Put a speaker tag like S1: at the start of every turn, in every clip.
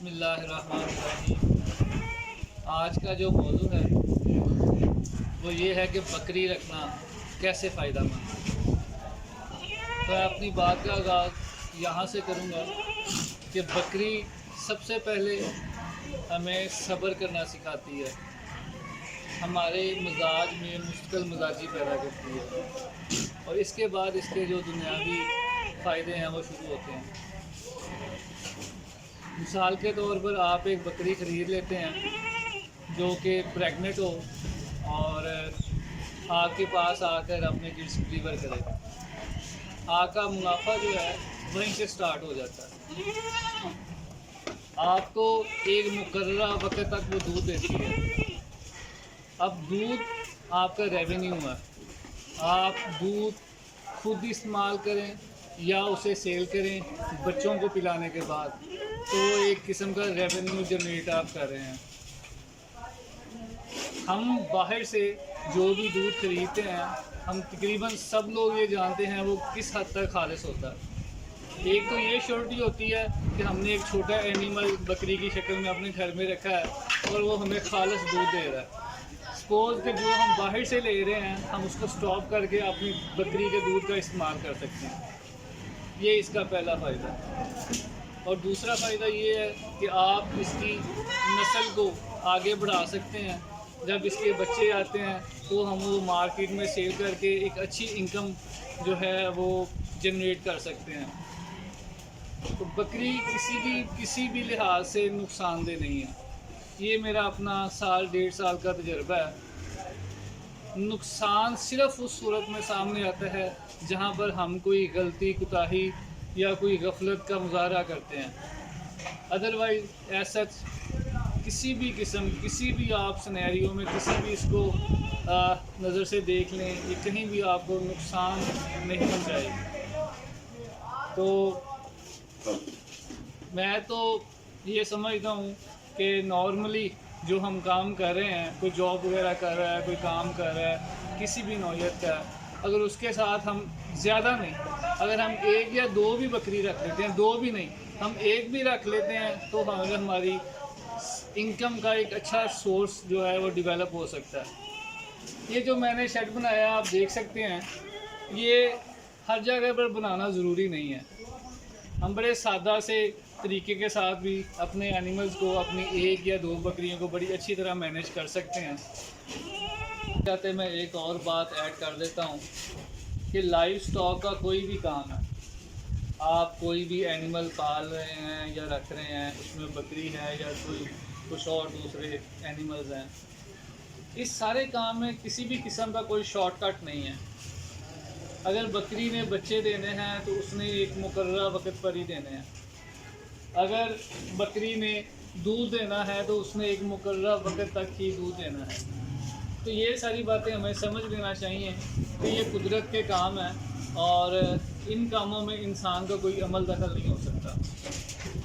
S1: بسم اللہ الرحمن الرحیم۔ آج کا جو موضوع ہے وہ یہ ہے کہ بکری رکھنا کیسے فائدہ مند۔ تو میں اپنی بات کا آغاز یہاں سے کروں گا کہ بکری سب سے پہلے ہمیں صبر کرنا سکھاتی ہے، ہمارے مزاج میں مستقل مزاجی پیدا کرتی ہے، اور اس کے بعد اس کے جو دنیاوی فائدے ہیں وہ شروع ہوتے ہیں۔ مثال کے طور پر آپ ایک بکری خرید لیتے ہیں جو کہ پریگننٹ ہو اور آپ کے پاس آ کر اپنے کڈس ڈلیور کرے، آپ کا منافع جو ہے وہیں سے سٹارٹ ہو جاتا ہے۔ آپ کو ایک مقررہ وقت تک وہ دودھ دیتی ہے۔ اب دودھ آپ کا ریونیو ہے، آپ دودھ خود استعمال کریں یا اسے سیل کریں بچوں کو پلانے کے بعد، تو ایک قسم کا ریونیو جنریٹ آپ کر رہے ہیں۔ ہم باہر سے جو بھی دودھ خریدتے ہیں، ہم تقریباً سب لوگ یہ جانتے ہیں وہ کس حد تک خالص ہوتا ہے۔ ایک تو یہ شیورٹی ہوتی ہے کہ ہم نے ایک چھوٹا اینیمل بکری کی شکل میں اپنے گھر میں رکھا ہے اور وہ ہمیں خالص دودھ دے رہا ہے۔ سپوز کہ جو ہم باہر سے لے رہے ہیں ہم اس کو سٹاپ کر کے اپنی بکری کے دودھ کا استعمال کر سکتے ہیں۔ یہ اس کا پہلا فائدہ ہے۔ اور دوسرا فائدہ یہ ہے کہ آپ اس کی نسل کو آگے بڑھا سکتے ہیں۔ جب اس کے بچے آتے ہیں تو ہم وہ مارکیٹ میں سیل کر کے ایک اچھی انکم جو ہے وہ جنریٹ کر سکتے ہیں۔ تو بکری کسی بھی لحاظ سے نقصان دہ نہیں ہے۔ یہ میرا اپنا سال ڈیڑھ سال کا تجربہ ہے۔ نقصان صرف اس صورت میں سامنے آتا ہے جہاں پر ہم کوئی غلطی، کوتاہی یا کوئی غفلت کا مظاہرہ کرتے ہیں۔ ادروائز ایسا کسی بھی قسم، کسی بھی آپ سنیریو میں کسی بھی اس کو نظر سے دیکھ لیں، یہ کہیں بھی آپ کو نقصان نہیں پہنچائے گی۔ تو میں تو یہ سمجھتا ہوں کہ نارملی جو ہم کام کر رہے ہیں، کوئی جاب وغیرہ کر رہا ہے، کوئی کام کر رہا ہے کسی بھی نوعیت کا، اگر اس کے ساتھ ہم زیادہ نہیں، اگر ہم ایک یا دو بھی بکری رکھ لیتے ہیں، دو بھی نہیں، ہم ایک بھی رکھ لیتے ہیں، تو ہماری انکم کا ایک اچھا سورس جو ہے وہ ڈیولپ ہو سکتا ہے۔ یہ جو میں نے شیڈ بنایا آپ دیکھ سکتے ہیں، یہ ہر جگہ پر بنانا ضروری نہیں ہے۔ ہم بڑے سادہ سے طریقے کے ساتھ بھی اپنے اینیملز کو، اپنی ایک یا دو بکریوں کو بڑی اچھی طرح مینیج کر سکتے ہیں۔ چاہتے میں ایک اور بات ایڈ کر دیتا ہوں کہ لائف سٹاک کا کوئی بھی کام ہے، آپ کوئی بھی اینیمل پال رہے ہیں یا رکھ رہے ہیں، اس میں بکری ہے یا کوئی کچھ اور دوسرے اینیملز ہیں، اس سارے کام میں کسی بھی قسم کا کوئی شارٹ کٹ نہیں ہے۔ اگر بکری نے بچے دینے ہیں تو اس نے ایک مقررہ وقت پر ہی دینے ہیں۔ اگر بکری نے دودھ دینا ہے تو اس نے ایک مقررہ وقت تک ہی دودھ دینا ہے۔ تو یہ ساری باتیں ہمیں سمجھ لینا چاہیے کہ یہ قدرت کے کام ہیں اور ان کاموں میں انسان کا کوئی عمل دخل نہیں ہو سکتا۔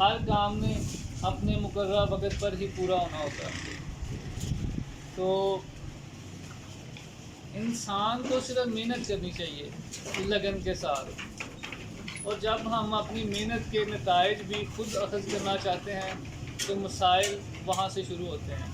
S1: ہر کام نے اپنے مقررہ وقت پر ہی پورا ہونا ہوتا ہے۔ تو انسان کو صرف محنت کرنی چاہیے لگن کے ساتھ، اور جب ہم اپنی محنت کے نتائج بھی خود اخذ کرنا چاہتے ہیں تو مسائل وہاں سے شروع ہوتے ہیں۔